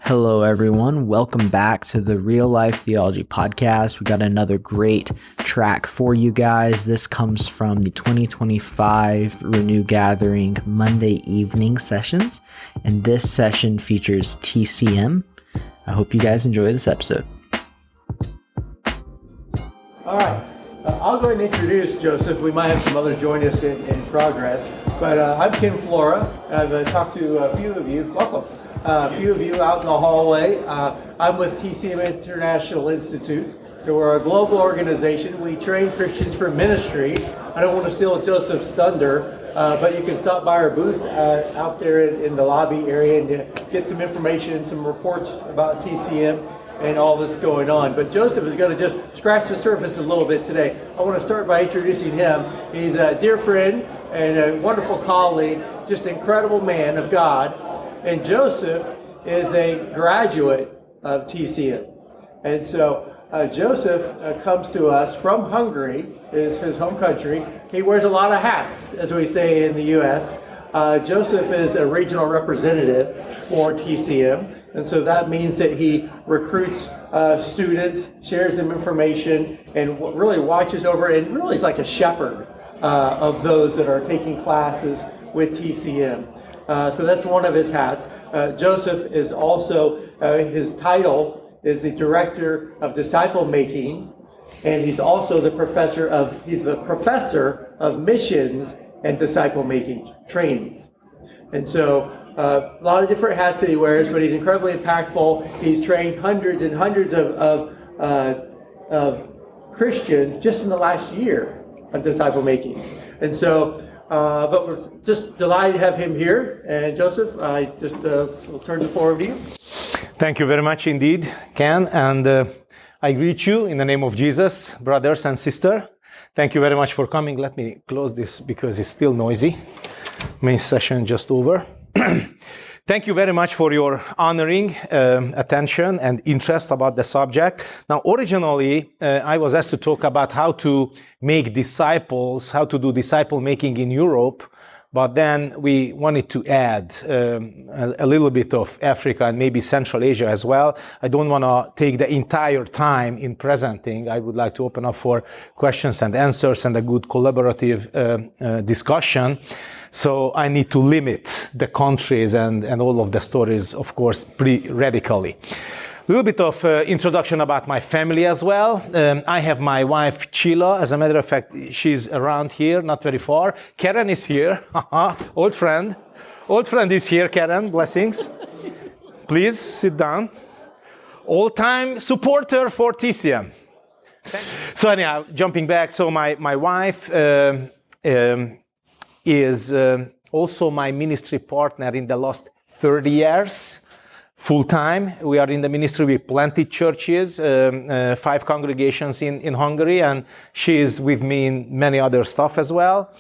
Hello, everyone. Welcome back to the Real Life Theology Podcast. We got another great track for you guys. This comes from the 2025 Renew Gathering Monday evening sessions, and this session features TCM. I hope you guys enjoy this episode. All right. I'll go ahead and introduce Joseph. We might have some others join us in progress. But I'm Ken Flora. I've talked to a few of you. Welcome. A few of you out in the hallway. I'm with TCM International Institute. So we're a global organization. We train Christians for ministry. I don't want to steal Joseph's thunder, but you can stop by our booth out there in the lobby area and get some information, some reports about TCM and all that's going on. But Joseph is going to just scratch the surface a little bit today. I want to start by introducing him. He's a dear friend and a wonderful colleague, just an incredible man of God. And Joseph is a graduate of TCM. And so Joseph comes to us from Hungary, is his home country. He wears a lot of hats, as we say in the U.S. Joseph is a regional representative for TCM. And so that means that he recruits students, shares them information, and really watches over, and really is like a shepherd of those that are taking classes with TCM. So that's one of his hats. Joseph is also, his title is the Director of Disciple Making, and he's also the professor of Missions and Disciple Making trainings. And so a lot of different hats that he wears, but he's incredibly impactful. He's trained hundreds and hundreds of Christians just in the last year of disciple making. And so but we're just delighted to have him here. And Joseph, I just will turn the floor over to you. Thank you very much indeed, Ken. And I greet you in the name of Jesus, brothers and sisters. Thank you very much for coming. Let me close this because it's still noisy. Main session just over. Thank you very much for your honoring attention and interest about the subject. Now, originally, I was asked to talk about how to make disciples, how to do disciple making in Europe, but then we wanted to add a little bit of Africa and maybe Central Asia as well. I don't want to take the entire time in presenting. I would like to open up for questions and answers and a good collaborative discussion. So I need to limit the countries and all of the stories, of course, pretty radically. A little bit of introduction about my family as well. I have my wife, Sheila. As a matter of fact, she's around here, not very far. Karen is here. Old friend. Old friend is here, Karen. Blessings. Please sit down. All-time supporter for TCM. So anyhow, jumping back. So my wife is also my ministry partner in the last 30 years. Full-time. We are in the ministry. We planted churches, 5 congregations in Hungary, and she is with me in many other stuff as well.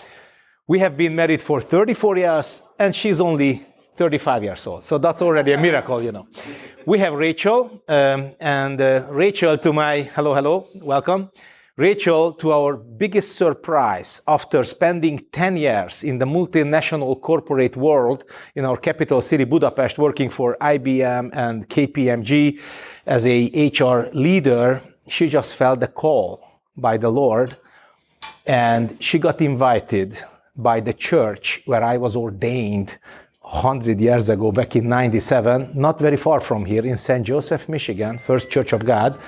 We have been married for 34 years, and she's only 35 years old. So that's already a miracle, you know. We have Rachel, and Rachel to my, hello, welcome. Rachel, to our biggest surprise, after spending 10 years in the multinational corporate world in our capital city, Budapest, working for IBM and KPMG as a HR leader, she just felt the call by the Lord, and she got invited by the church where I was ordained 100 years ago, back in 97, not very far from here in St. Joseph, Michigan, First Church of God.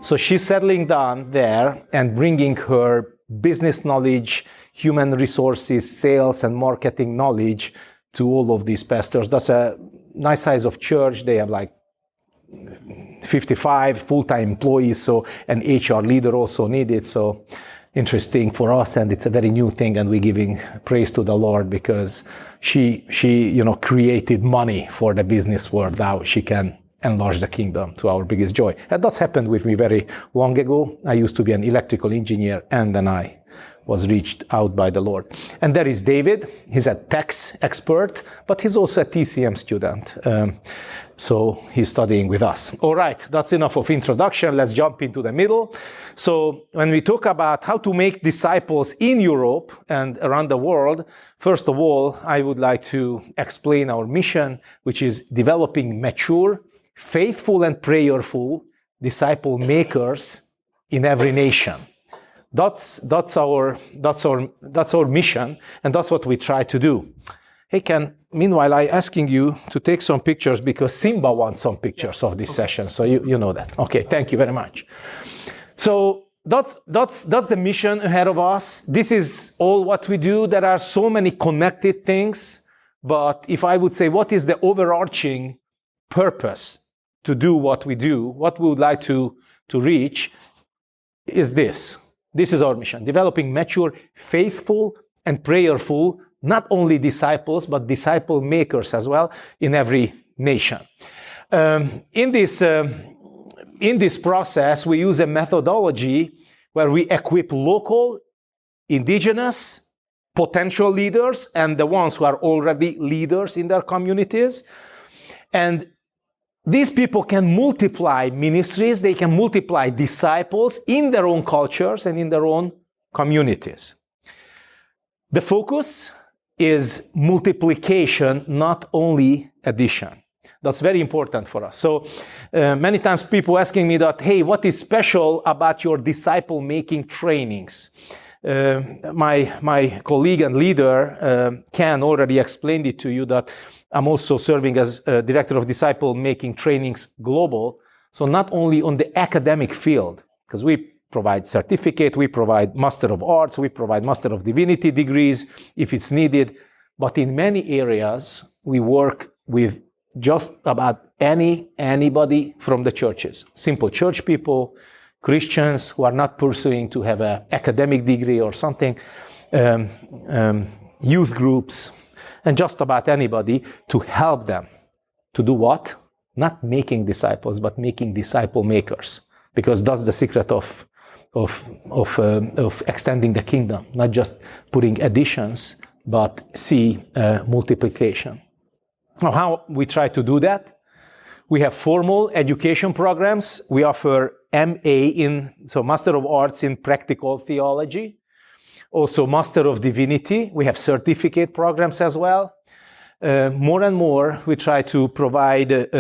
So she's settling down there and bringing her business knowledge, human resources, sales and marketing knowledge to all of these pastors. That's a nice size of church. They have like 55 full-time employees, so an HR leader also needed. So interesting for us, and it's a very new thing, and we're giving praise to the Lord because she created money for the business world. Now she can enlarge the kingdom, to our biggest joy. And that's happened with me very long ago. I used to be an electrical engineer, and then I was reached out by the Lord. And there is David. He's a tax expert, but he's also a TCM student. So he's studying with us. All right, that's enough of introduction. Let's jump into the middle. So when we talk about how to make disciples in Europe and around the world, first of all, I would like to explain our mission, which is developing mature, faithful and prayerful disciple makers in every nation. That's our mission, and that's what we try to do. Hey, Ken, meanwhile, I'm asking you to take some pictures because Simba wants some pictures of this session, so you know that. Okay, thank you very much. So that's the mission ahead of us. This is all what we do. There are so many connected things, but if I would say what is the overarching purpose to do what we do, what we would like to reach, is this. This is our mission: developing mature, faithful, and prayerful, not only disciples, but disciple makers as well in every nation. In this process, we use a methodology where we equip local, indigenous, potential leaders and the ones who are already leaders in their communities. And these people can multiply ministries, they can multiply disciples in their own cultures and in their own communities. The focus is multiplication, not only addition. That's very important for us. So many times people asking me that, hey, what is special about your disciple-making trainings? My colleague and leader, Ken, already explained it to you that I'm also serving as Director of Disciple-Making Trainings Global. So not only on the academic field, because we provide certificate, we provide Master of Arts, we provide Master of Divinity degrees if it's needed, but in many areas we work with just about anybody from the churches. Simple church people, Christians who are not pursuing to have an academic degree or something, youth groups, and just about anybody, to help them to do what? Not making disciples, but making disciple makers. Because that's the secret of extending the kingdom, not just putting additions, but see multiplication. Now, how we try to do that? We have formal education programs. We offer MA so Master of Arts in Practical Theology. Also Master of Divinity. We have certificate programs as well. More and more, we try to provide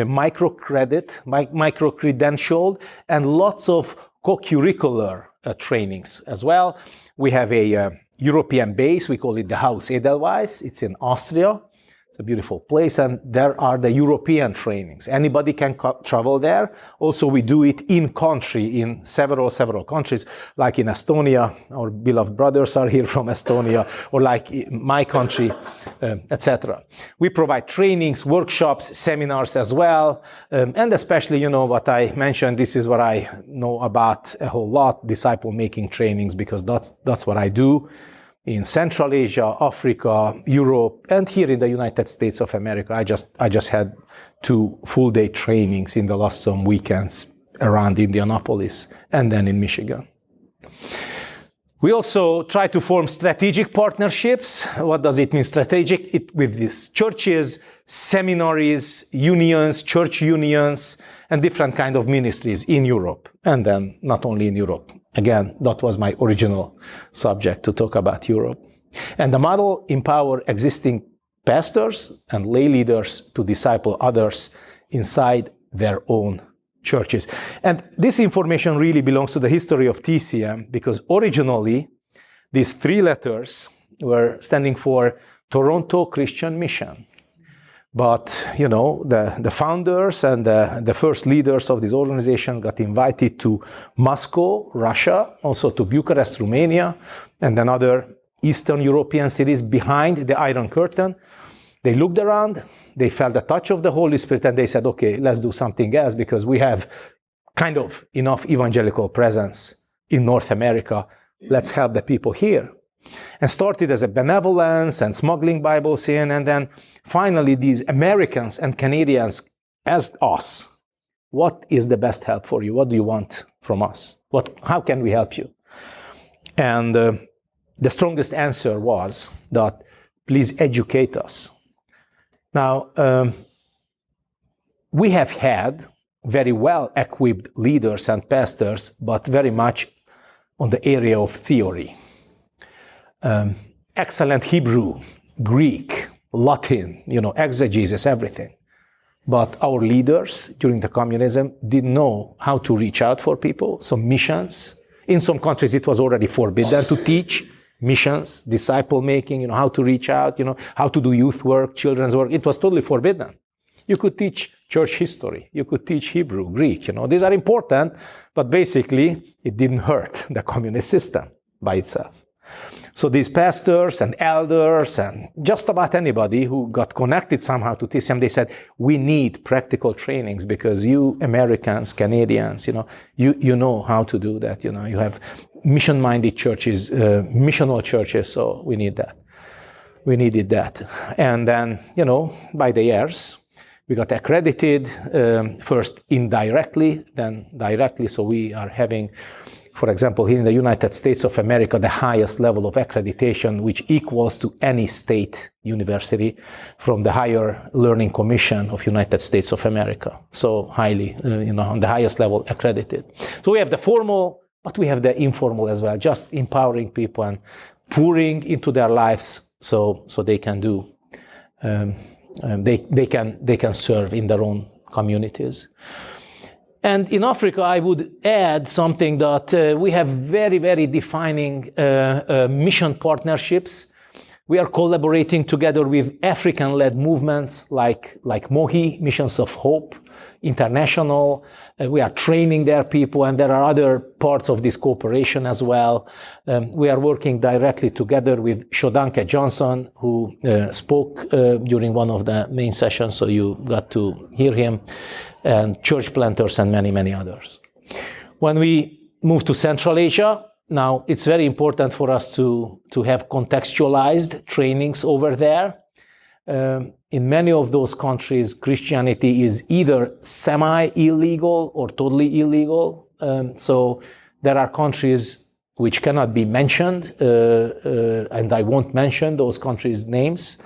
micro-credentialed, and lots of co-curricular trainings as well. We have a European base. We call it the Haus Edelweiss. It's in Austria. It's a beautiful place, and there are the European trainings. Anybody can travel there. Also, we do it in country, in several countries, like in Estonia. Our beloved brothers are here from Estonia, or like my country, etc. We provide trainings, workshops, seminars as well, and especially, what I mentioned, this is what I know about a whole lot, disciple-making trainings, because that's what I do. In Central Asia, Africa, Europe, and here in the United States of America. I just had 2 full-day trainings in the last some weekends around Indianapolis and then in Michigan. We also try to form strategic partnerships. What does it mean, strategic? With these churches, seminaries, unions, church unions, and different kind of ministries in Europe, and then not only in Europe. Again, that was my original subject, to talk about Europe. And the model empower existing pastors and lay leaders to disciple others inside their own churches. And this information really belongs to the history of TCM, because originally these 3 letters were standing for Toronto Christian Mission. But, the founders and the first leaders of this organization got invited to Moscow, Russia, also to Bucharest, Romania, and then other Eastern European cities behind the Iron Curtain. They looked around, they felt the touch of the Holy Spirit, and they said, okay, let's do something else, because we have kind of enough evangelical presence in North America. Let's help the people here. And started as a benevolence and smuggling Bibles in, and then finally these Americans and Canadians asked us, what is the best help for you? What do you want from us? How can we help you? And the strongest answer was that, please educate us. Now, we have had very well-equipped leaders and pastors, but very much on the area of theory. Excellent Hebrew, Greek, Latin, exegesis, everything. But our leaders during the communism didn't know how to reach out for people. So missions, in some countries it was already forbidden to teach missions, disciple making, how to reach out, how to do youth work, children's work. It was totally forbidden. You could teach church history. You could teach Hebrew, Greek, These are important, but basically it didn't hurt the communist system by itself. So these pastors and elders and just about anybody who got connected somehow to TCM, they said, we need practical trainings because you Americans, Canadians, you know how to do that. You have mission-minded churches, missional churches, so we need that. We needed that. And then, by the years, we got accredited, first indirectly, then directly. So we are having, for example, here in the United States of America, the highest level of accreditation, which equals to any state university from the Higher Learning Commission of United States of America. So highly, on the highest level accredited. So we have the formal, but we have the informal as well, just empowering people and pouring into their lives so they can do, they can serve in their own communities. And in Africa, I would add something that we have very, very defining mission partnerships. We are collaborating together with African-led movements like MOHI, Missions of Hope International. We are training their people, and there are other parts of this cooperation as well. We are working directly together with Shodanke Johnson, who spoke during one of the main sessions, so you got to hear him, and church planters and many, many others. When we move to Central Asia, now it's very important for us to have contextualized trainings over there. In many of those countries, Christianity is either semi-illegal or totally illegal. So there are countries which cannot be mentioned, and I won't mention those countries' names.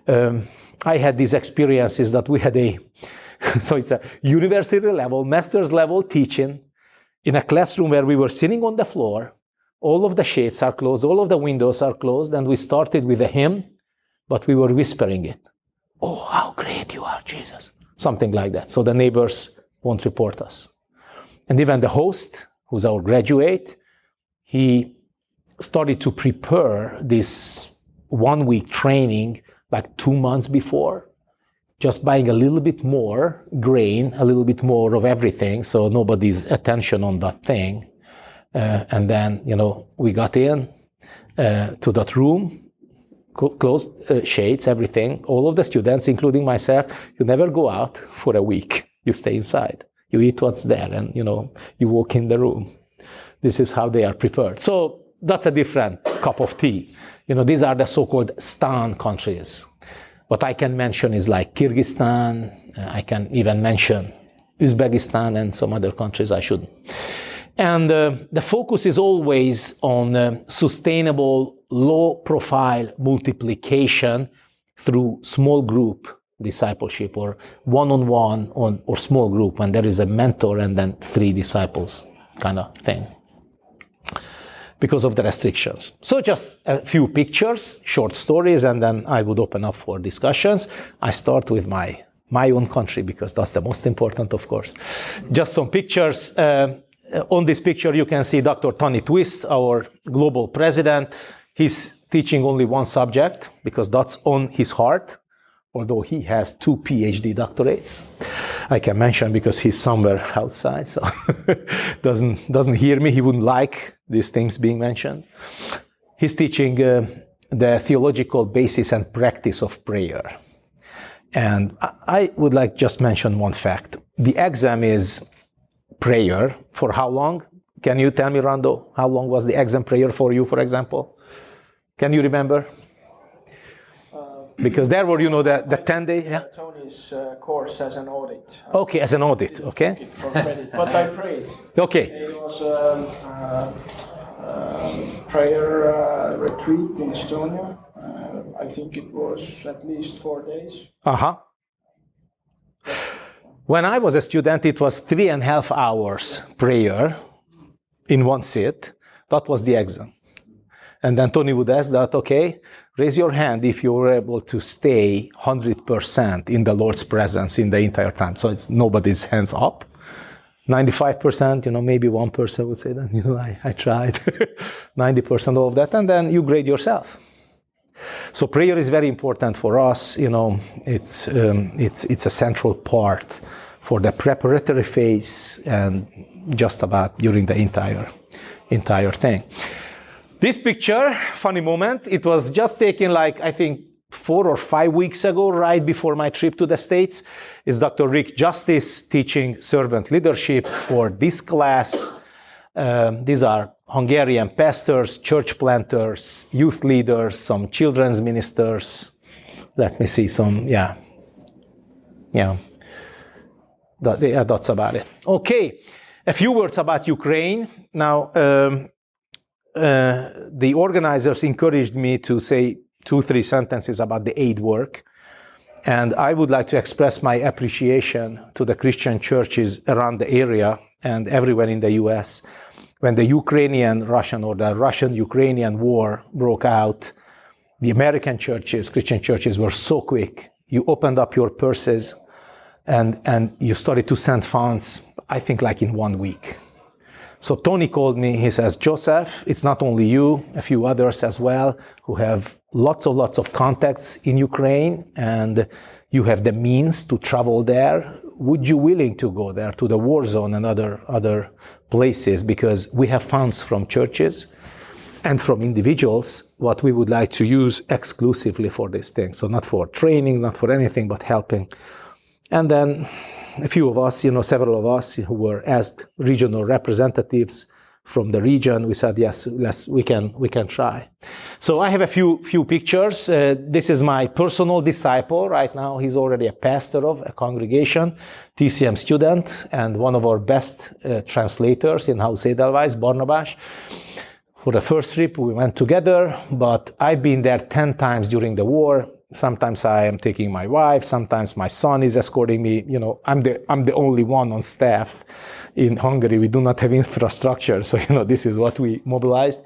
I had these experiences that we had so it's a university level, master's level teaching in a classroom where we were sitting on the floor. All of the shades are closed, all of the windows are closed, and we started with a hymn, but we were whispering it. Oh, how great you are, Jesus. Something like that. So the neighbors won't report us. And even the host, who's our graduate, he started to prepare this 1 week training like 2 months before, just buying a little bit more grain, a little bit more of everything, so nobody's attention on that thing. And then, we got in to that room, closed shades, everything. All of the students, including myself, you never go out for a week. You stay inside. You eat what's there, and, you walk in the room. This is how they are prepared. So that's a different cup of tea. These are the so-called Stan countries. What I can mention is like Kyrgyzstan. I can even mention Uzbekistan and some other countries I shouldn't. And the focus is always on sustainable, low-profile multiplication through small group discipleship or one-on-one or small group when there is a mentor and then 3 disciples kind of thing, because of the restrictions. So just a few pictures, short stories, and then I would open up for discussions. I start with my own country because that's the most important, of course. Just some pictures. On this picture, you can see Dr. Tony Twist, our global president. He's teaching only one subject because that's on his heart, although he has 2 PhD doctorates. I can mention because he's somewhere outside, so doesn't hear me. He wouldn't like these things being mentioned. He's teaching the theological basis and practice of prayer. And I would like just mention one fact. The exam is prayer for how long? Can you tell me, Rando, how long was the exam prayer for you, for example? Can you remember? Because there were, the 10-day... Yeah? Tony's course as an audit. Okay, as an audit, okay. For credit, but I prayed. Okay. It was prayer retreat in Estonia. I think it was at least 4 days. Uh-huh. When I was a student, it was 3.5 hours prayer in one sit. That was the exam. And then Tony would ask that, okay, raise your hand if you were able to stay 100% in the Lord's presence in the entire time. So it's nobody's hands up. 95%, maybe one person would say that, I tried. 90% of that, and then you grade yourself. So prayer is very important for us. It's a central part for the preparatory phase and just about during the entire thing. This picture, funny moment, it was just taken I think 4 or 5 weeks ago, right before my trip to the States, is Dr. Rick Justice teaching servant leadership for this class. These are Hungarian pastors, church planters, youth leaders, some children's ministers. Let me see some, that's about it. Okay, a few words about Ukraine. Now, the organizers encouraged me to say 2-3 sentences about the aid work. And I would like to express my appreciation to the Christian churches around the area and everywhere in the US. When the Ukrainian-Russian or the Russian-Ukrainian war broke out, the American churches, Christian churches, were so quick. You opened up your purses and you started to send funds, I think in 1 week. So Tony called me, he says, Joseph, it's not only you, a few others as well, who have lots of contacts in Ukraine, and you have the means to travel there. Would you willing to go there to the war zone and other places? Because we have funds from churches and from individuals, what we would like to use exclusively for this thing. So not for training, not for anything, but helping. And then a few of us, several of us who were asked regional representatives from the region, we said, yes, we can try. So I have a few pictures. This is my personal disciple. Right now, he's already a pastor of a congregation, TCM student, and one of our best translators in House Edelweiss, Barnabas. For the first trip, we went together, but I've been there 10 times during the war. Sometimes I am taking my wife, sometimes my son is escorting me. I'm the only one on staff in Hungary. We do not have infrastructure, so this is what we mobilized.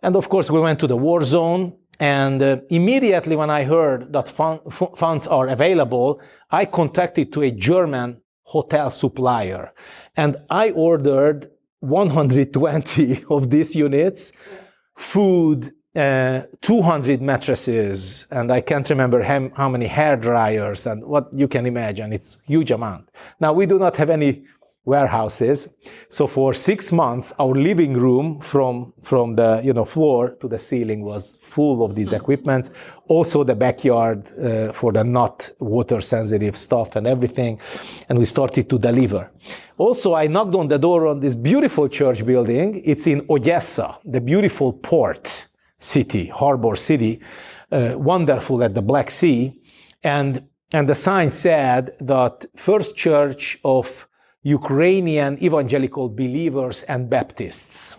And of course, we went to the war zone, and immediately when I heard that funds are available, I contacted to a German hotel supplier, and I ordered 120 of these units, food, 200 mattresses, and I can't remember how many hair dryers, and what you can imagine, it's a huge amount. Now, we do not have any warehouses, so for 6 months, our living room from the floor to the ceiling was full of these equipments. Also the backyard for the not water sensitive stuff and everything, and we started to deliver. Also, I knocked on the door on this beautiful church building. It's in Odessa, the beautiful port city, harbor city, wonderful at the Black Sea. And the sign said that First Church of Ukrainian Evangelical Believers and Baptists.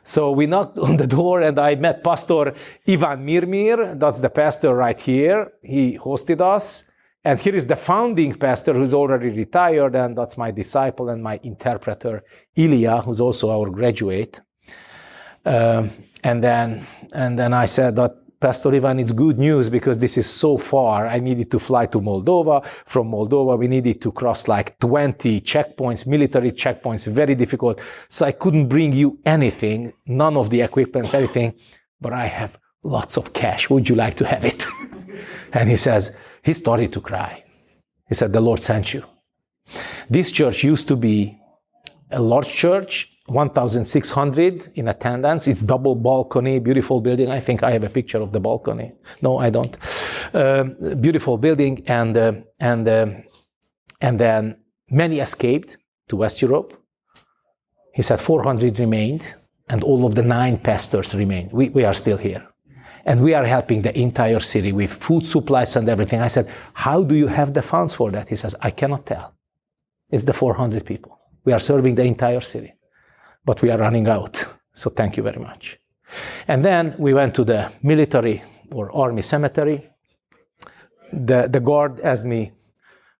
So we knocked on the door and I met Pastor Ivan Mirmir. That's the pastor right here. He hosted us. And here is the founding pastor who's already retired, and that's my disciple and my interpreter, Ilya, who's also our graduate. And then I said that, Pastor Ivan, it's good news because this is so far. I needed to fly to Moldova. From Moldova, we needed to cross 20 checkpoints, military checkpoints, very difficult. So I couldn't bring you anything, none of the equipment, anything, but I have lots of cash. Would you like to have it? And he started to cry. He said, the Lord sent you. This church used to be a large church, 1,600 in attendance. It's double balcony, beautiful building. I think I have a picture of the balcony. No, I don't. Beautiful building, and then many escaped to West Europe. He said 400 remained, and all of the 9 pastors remained. We are still here. And we are helping the entire city with food supplies and everything. I said, how do you have the funds for that? He says, I cannot tell. It's the 400 people. We are serving the entire city. But we are running out, so thank you very much. And then we went to the military or army cemetery. The guard asked me,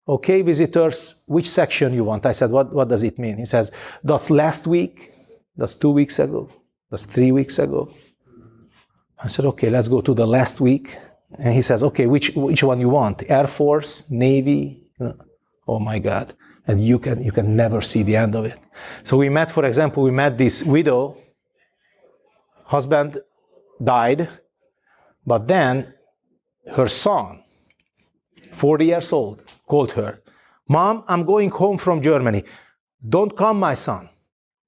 okay, visitors, which section you want? I said, what does it mean? He says, that's last week, that's 2 weeks ago, that's 3 weeks ago. I said, okay, let's go to the last week. And he says, okay, which one you want? Air Force, Navy? Oh my God. And you can never see the end of it. So we met, for example, this widow. Husband died, but then her son, 40 years old, called her. Mom, I'm going home from Germany. Don't come, my son.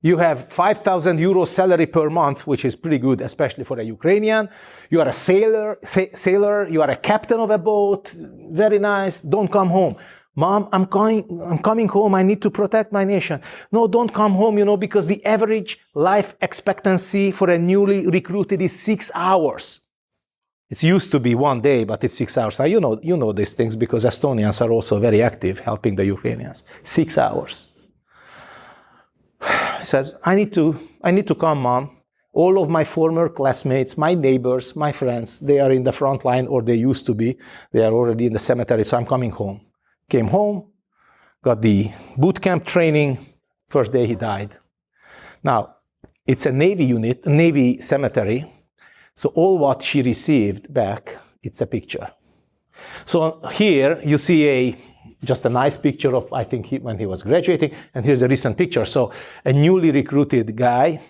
You have 5,000 euros salary per month, which is pretty good, especially for a Ukrainian. You are a sailor. You are a captain of a boat. Very nice. Don't come home. Mom, I'm coming home. I need to protect my nation. No, don't come home, because the average life expectancy for a newly recruited is 6 hours. It used to be 1 day, but it's 6 hours. Now, you know these things because Estonians are also very active helping the Ukrainians. 6 hours. He says, I need to come, Mom. All of my former classmates, my neighbors, my friends, they are in the front line, or they used to be. They are already in the cemetery, so I'm coming home. Came home, got the boot camp training. First day he died. Now, it's a Navy cemetery. So all what she received back, it's a picture. So here you see just a nice picture of, I think, when he was graduating, and here's a recent picture. So a newly recruited guy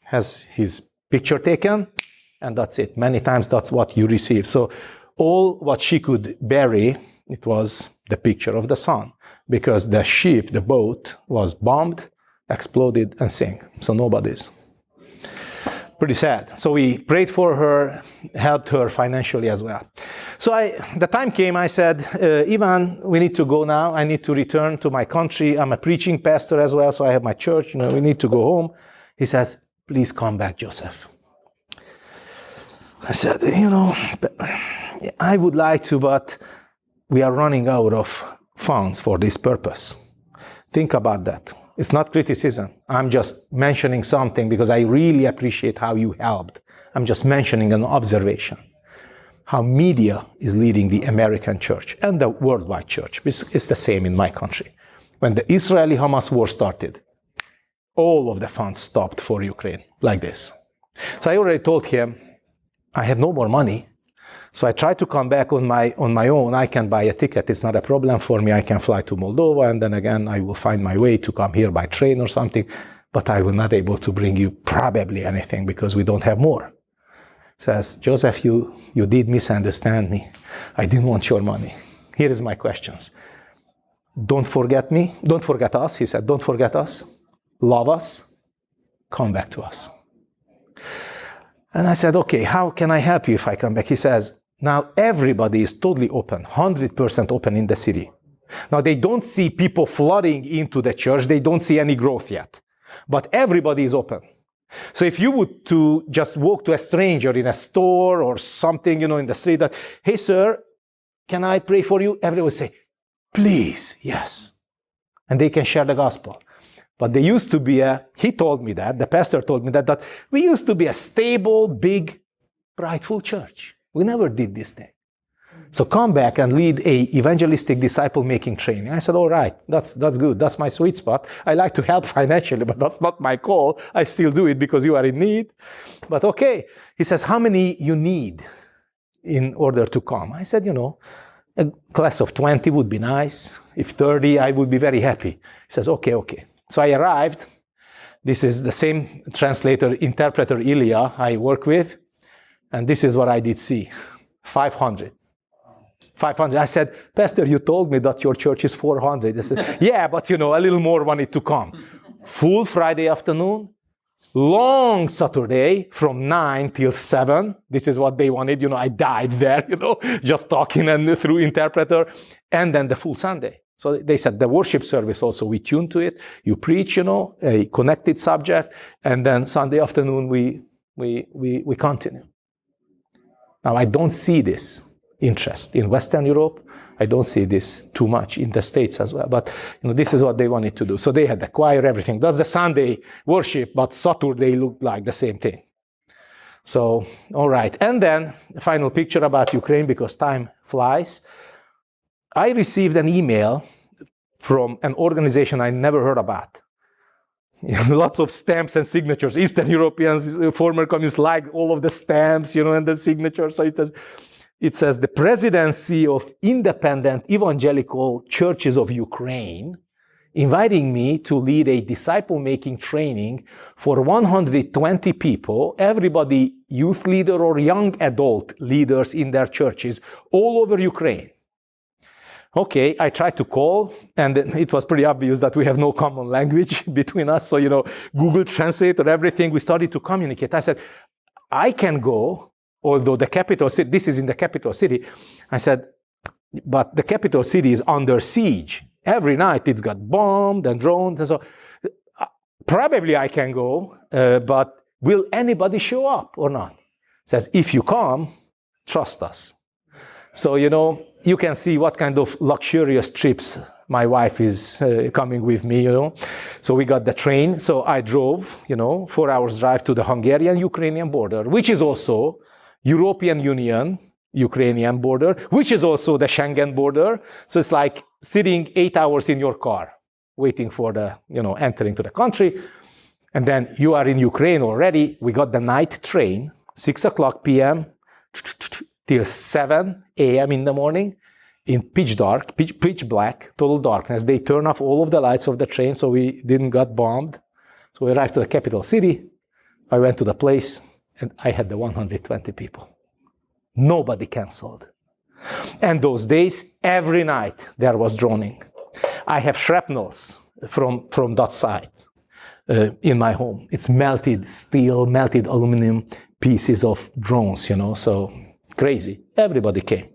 has his picture taken, and that's it. Many times that's what you receive. So all what she could bury, it was the picture of the son, because the ship, the boat, was bombed, exploded, and sank. So nobody's. Pretty sad. So we prayed for her, helped her financially as well. So the time came, I said, Ivan, we need to go now. I need to return to my country. I'm a preaching pastor as well, so I have my church. We need to go home. He says, please come back, Joseph. I said, I would like to, but we are running out of funds for this purpose. Think about that. It's not criticism. I'm just mentioning something because I really appreciate how you helped. I'm just mentioning an observation. How media is leading the American church and the worldwide church. It's the same in my country. When the Israeli-Hamas war started, all of the funds stopped for Ukraine, like this. So I already told him, I have no more money. So I tried to come back on my own. I can buy a ticket. It's not a problem for me. I can fly to Moldova, and then again, I will find my way to come here by train or something. But I will not able to bring you probably anything because we don't have more. Says, Joseph, you did misunderstand me. I didn't want your money. Here is my questions. Don't forget me. Don't forget us. He said, don't forget us. Love us. Come back to us. And I said, okay, how can I help you if I come back? He says, now everybody is totally open, 100% open in the city. Now they don't see people flooding into the church. They don't see any growth yet. But everybody is open. So if you would to just walk to a stranger in a store or something, in the street, that, hey, sir, can I pray for you? Everyone would say, please, yes. And they can share the gospel. But they used to be he told me that, the pastor told me that we used to be a stable, big, prideful church. We never did this thing. So come back and lead a evangelistic disciple-making training. I said, all right, that's good. That's my sweet spot. I like to help financially, but that's not my call. I still do it because you are in need. But okay. He says, how many you need in order to come? I said, a class of 20 would be nice. If 30, I would be very happy. He says, okay. So I arrived. This is the same interpreter Ilya I work with. And this is what I did see. 500. I said, Pastor, you told me that your church is 400. He said, yeah, but a little more wanted to come. Full Friday afternoon, long Saturday from 9 till 7. This is what they wanted. I died there, just talking and through interpreter. And then the full Sunday. So they said the worship service also, we tune to it. You preach, a connected subject. And then Sunday afternoon, we continue. Now, I don't see this interest in Western Europe. I don't see this too much in the States as well. But this is what they wanted to do. So they had the choir, everything. That's the Sunday worship, but Saturday looked like the same thing. So, all right. And then the final picture about Ukraine, because time flies. I received an email from an organization I never heard about. lots of stamps and signatures. Eastern Europeans, former communists, liked all of the stamps, and the signatures. So it says the presidency of independent evangelical churches of Ukraine inviting me to lead a disciple-making training for 120 people, everybody youth leader or young adult leaders in their churches all over Ukraine. Okay, I tried to call, and it was pretty obvious that we have no common language between us. So, Google Translate or everything, we started to communicate. I said, I can go, although the capital city, this is in the capital city. I said, but the capital city is under siege. Every night it's got bombed and drones. And so probably I can go, but will anybody show up or not? Says, if you come, trust us. So, you can see what kind of luxurious trips my wife is coming with me, So we got the train. So I drove, 4 hours drive to the Hungarian-Ukrainian border, which is also European Union, Ukrainian border, which is also the Schengen border. So it's like sitting 8 hours in your car, waiting for the, entering to the country. And then you are in Ukraine already. We got the night train, 6 o'clock p.m. till 7 a.m. in the morning, in pitch dark, pitch black, total darkness. They turn off all of the lights of the train so we didn't get bombed. So we arrived to the capital city. I went to the place, and I had the 120 people. Nobody canceled. And those days, every night, there was droning. I have shrapnels from that side in my home. It's melted steel, melted aluminum pieces of drones, so crazy. Everybody came.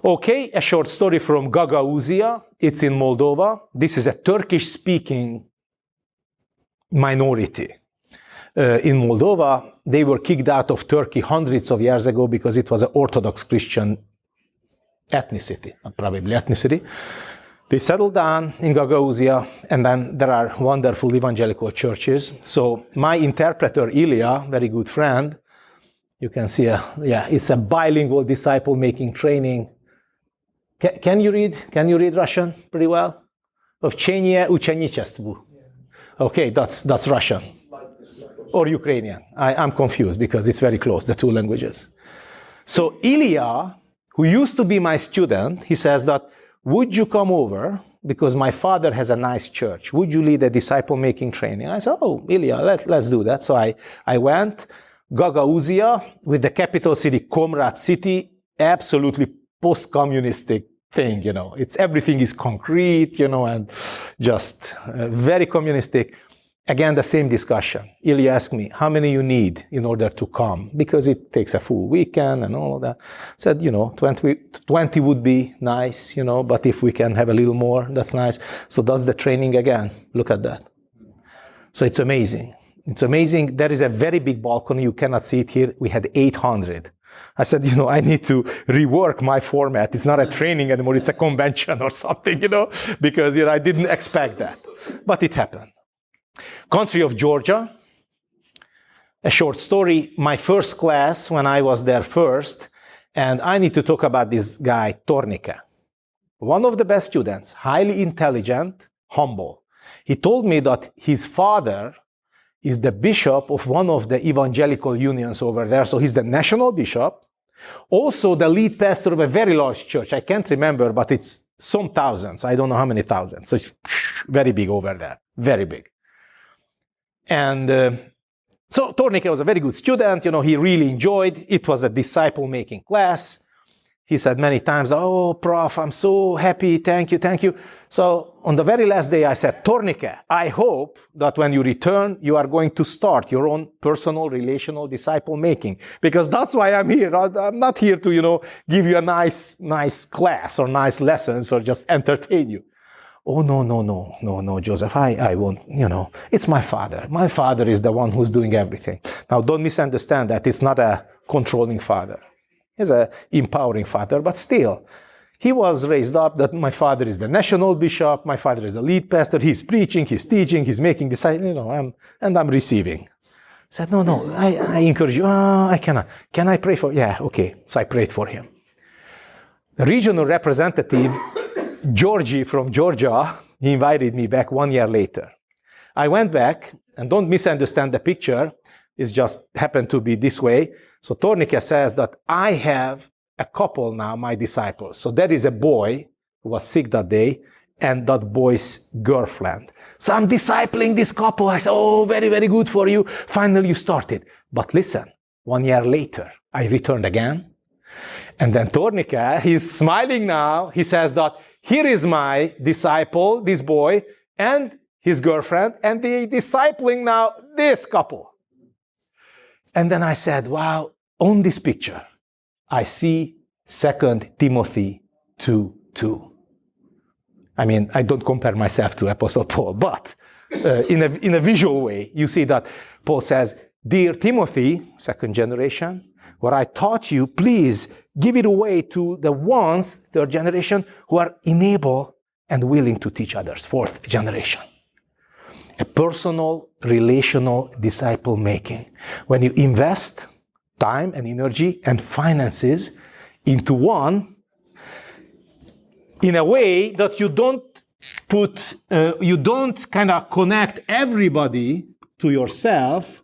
Okay, a short story from Gagauzia. It's in Moldova. This is a Turkish-speaking minority. In Moldova, they were kicked out of Turkey hundreds of years ago because it was an Orthodox Christian ethnicity, probably ethnicity. They settled down in Gagauzia, and then there are wonderful evangelical churches. So my interpreter, Ilya, very good friend, you can see, it's a bilingual disciple-making training. Can you read Russian pretty well? Вчение ученичеству. Okay, that's Russian. Or Ukrainian. I'm confused because it's very close, the two languages. So Ilya, who used to be my student, he says that, would you come over? Because my father has a nice church. Would you lead a disciple-making training? I said, oh, Ilya, let's do that. So I went. Gagauzia, with the capital city, Comrade City, absolutely post-communistic thing, It's everything is concrete, and just very communistic. Again, the same discussion. Ilya asked me, how many you need in order to come? Because it takes a full weekend and all of that. I said, 20 would be nice, but if we can have a little more, that's nice. So that's the training again. Look at that. So it's amazing. It's amazing. There is a very big balcony. You cannot see it here. We had 800. I said, I need to rework my format. It's not a training anymore. It's a convention or something, because, I didn't expect that. But it happened. Country of Georgia. A short story. My first class, when I was there first, and I need to talk about this guy, Tornike. One of the best students, highly intelligent, humble. He told me that his father is the bishop of one of the evangelical unions over there. So he's the national bishop, also the lead pastor of a very large church. I can't remember, but it's some thousands. I don't know how many thousands. So it's very big over there, very big. And so Tornike was a very good student. He really enjoyed. It was a disciple-making class. He said many times, oh, Prof, I'm so happy. Thank you. So on the very last day, I said, Tornike, I hope that when you return, you are going to start your own personal, relational disciple making, because that's why I'm here. I'm not here to, give you a nice class or nice lessons or just entertain you. Oh, no, Joseph, I won't, it's my father. My father is the one who's doing everything. Now, don't misunderstand that. It's not a controlling father. He's an empowering father, but still, he was raised up that my father is the national bishop, my father is the lead pastor, he's preaching, he's teaching, he's making disciples, and I'm receiving. I said, no, I encourage you. I cannot. Can I pray for you? Yeah, okay. So I prayed for him. The regional representative, Georgie from Georgia, he invited me back 1 year later. I went back, and don't misunderstand the picture. It just happened to be this way. So Tornike says that I have a couple now, my disciples. So there is a boy who was sick that day, and that boy's girlfriend. So I'm discipling this couple. I said, oh, very, very good for you. Finally, you started. But listen, 1 year later, I returned again. And then Tornike, he's smiling now. He says that here is my disciple, this boy, and his girlfriend, and they're discipling now this couple. And then I said, wow, on this picture, I see 2 Timothy 2:2. I mean, I don't compare myself to Apostle Paul, but in a visual way, you see that Paul says, dear Timothy, second generation, what I taught you, please give it away to the ones, third generation, who are able and willing to teach others, fourth generation. A personal, relational disciple making. When you invest time and energy and finances into one, in a way that you don't kind of connect everybody to yourself.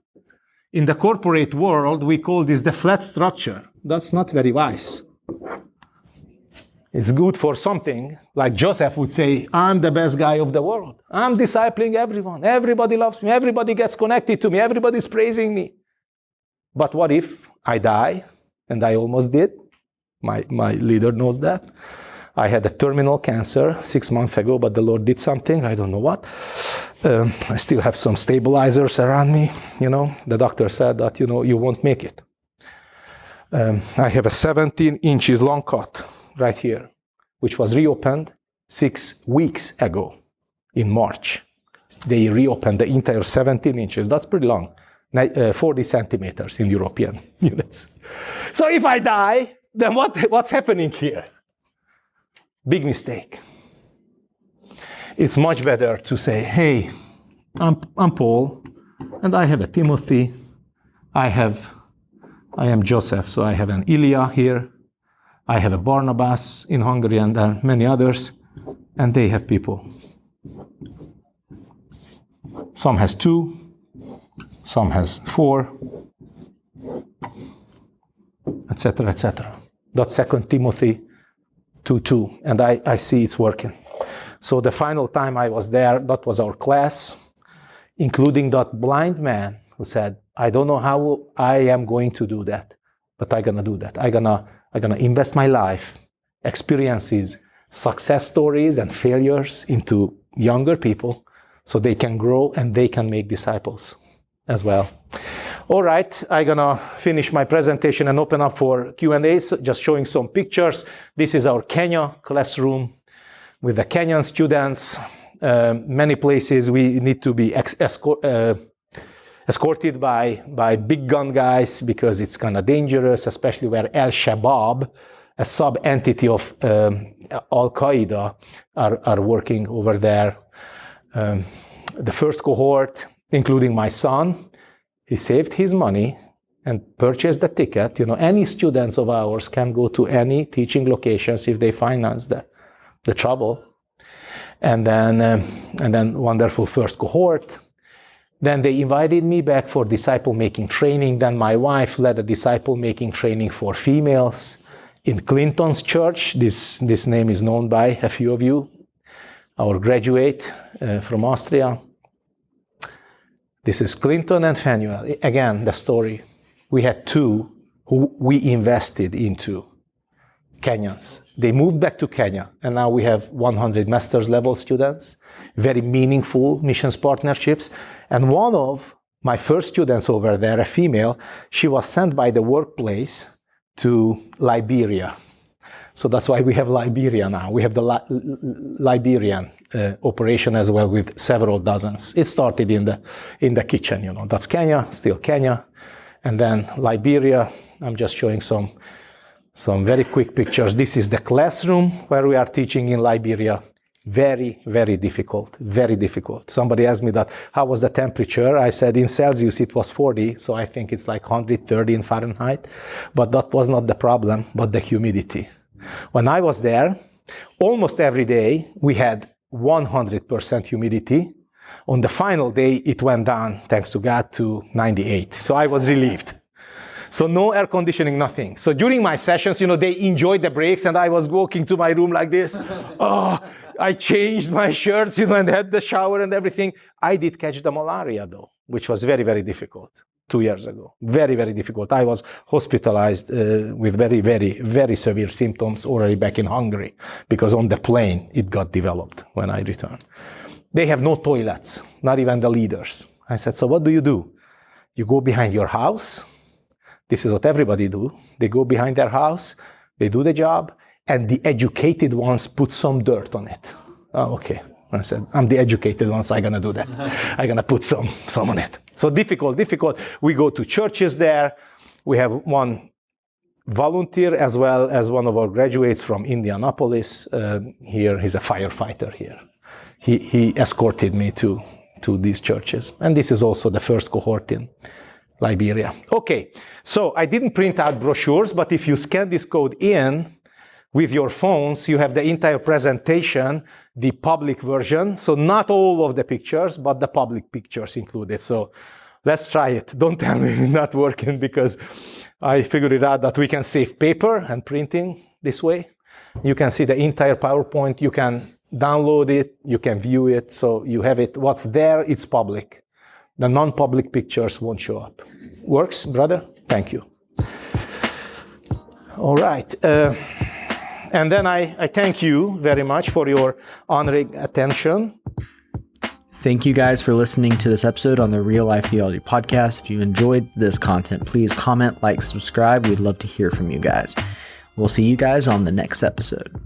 In the corporate world, we call this the flat structure. That's not very wise. It's good for something like Joseph would say, I'm the best guy of the world. I'm discipling everyone. Everybody loves me. Everybody gets connected to me. Everybody's praising me. But what if I die? And I almost did. My leader knows that. I had a terminal cancer 6 months ago, but the Lord did something. I don't know what. I still have some stabilizers around me. The doctor said that, you won't make it. I have a 17 inches long cut right here, which was reopened 6 weeks ago in March. They reopened the entire 17 inches. That's pretty long. 40 centimeters in European units. So if I die, then what's happening here? Big mistake. It's much better to say, hey, I'm Paul, and I have a Timothy. I am Joseph, so I have an Ilya here. I have a Barnabas in Hungary, and there are many others, and they have people. Some has 2, some has 4, etc., etc. That's 2 Timothy 2:2, and I see it's working. So the final time I was there, that was our class, including that blind man who said, I don't know how I am going to do that, but I'm gonna do that. I'm gonna invest my life, experiences, success stories and failures into younger people so they can grow and they can make disciples as well. All right, I'm gonna finish my presentation and open up for Q&As, just showing some pictures. This is our Kenya classroom with the Kenyan students. Many places we need to be escorted by big gun guys because it's kind of dangerous, especially where Al-Shabaab, a sub-entity of Al-Qaeda, are working over there. The first cohort, including my son, he saved his money and purchased the ticket. Any students of ours can go to any teaching locations if they finance the travel. And then wonderful first cohort. Then they invited me back for disciple-making training. Then my wife led a disciple-making training for females in Clinton's church. This name is known by a few of you, our graduate from Austria. This is Clinton and Phanuel. Again, the story. We had 2 who we invested into, Kenyans. They moved back to Kenya, and now we have 100 master's level students, very meaningful missions partnerships. And one of my first students over there, a female, she was sent by the workplace to Liberia. So that's why we have Liberia now. We have the Liberian operation as well with several dozens. It started in the kitchen, That's Kenya, still Kenya. And then Liberia, I'm just showing some very quick pictures. This is the classroom where we are teaching in Liberia. Very, very difficult, very difficult. Somebody asked me that, how was the temperature? I said in Celsius it was 40, so I think it's like 130 in Fahrenheit. But that was not the problem, but the humidity. When I was there, almost every day we had 100% humidity, On the final day, it went down, thanks to God, to 98. So I was relieved. So no air conditioning, nothing. So during my sessions, they enjoyed the breaks, and I was walking to my room like this. Oh, I changed my shirts, and had the shower and everything. I did catch the malaria, though, which was very, very difficult 2 years ago. Very, very difficult. I was hospitalized with very, very, very severe symptoms already back in Hungary, because on the plane, it got developed when I returned. They have no toilets, not even the leaders. I said, so what do? You go behind your house. This is what everybody do. They go behind their house, they do the job, and the educated ones put some dirt on it. Oh, okay. I said, I'm the educated one, so I'm gonna do that. I'm gonna put some on it. So difficult. We go to churches there. We have one volunteer as well as one of our graduates from Indianapolis here. He's a firefighter here. He escorted me to these churches. And this is also the first cohort in Liberia. Okay, so I didn't print out brochures, but if you scan this code in with your phones, you have the entire presentation, the public version. So not all of the pictures, but the public pictures included. So let's try it. Don't tell me it's not working, because I figured it out that we can save paper and printing this way. You can see the entire PowerPoint. You can download it. You can view it. So you have it. What's there, it's public. The non-public pictures won't show up. Works, brother? Thank you. All right. And then I thank you very much for your honoring attention. Thank you guys for listening to this episode on the Real Life Theology Podcast. If you enjoyed this content, please comment, like, subscribe. We'd love to hear from you guys. We'll see you guys on the next episode.